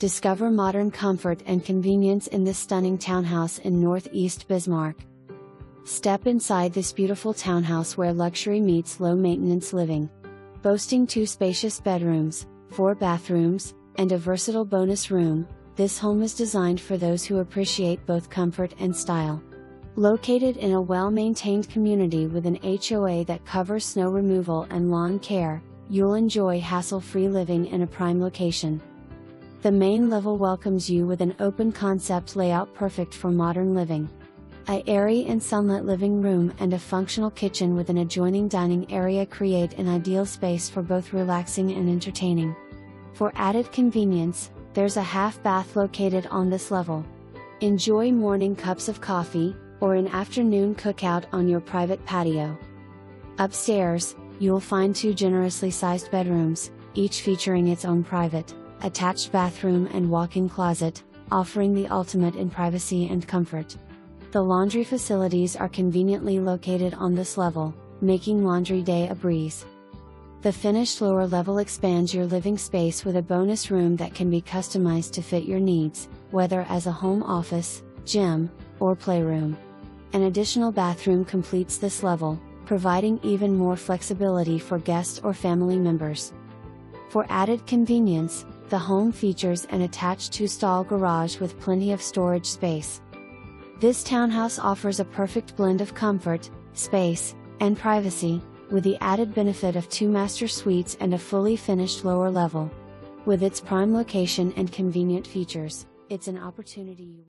Discover modern comfort and convenience in this stunning townhouse in Northeast Bismarck. Step inside this beautiful townhouse where luxury meets low-maintenance living. Boasting 2 spacious bedrooms, 4 bathrooms, and a versatile bonus room, this home is designed for those who appreciate both comfort and style. Located in a well-maintained community with an HOA that covers snow removal and lawn care, you'll enjoy hassle-free living in a prime location. The main level welcomes you with an open-concept layout perfect for modern living. A airy and sunlit living room and a functional kitchen with an adjoining dining area create an ideal space for both relaxing and entertaining. For added convenience, there's a half bath located on this level. Enjoy morning cups of coffee, or an afternoon cookout on your private patio. Upstairs, you'll find 2 generously sized bedrooms, each featuring its own private, attached bathroom and walk-in closet, offering the ultimate in privacy and comfort. The laundry facilities are conveniently located on this level, making laundry day a breeze. The finished lower level expands your living space with a bonus room that can be customized to fit your needs, whether as a home office, gym, or playroom. An additional bathroom completes this level, providing even more flexibility for guests or family members. For added convenience, the home features an attached 2-stall garage with plenty of storage space. This townhouse offers a perfect blend of comfort, space, and privacy, with the added benefit of 2 master suites and a fully finished lower level. With its prime location and convenient features, it's an opportunity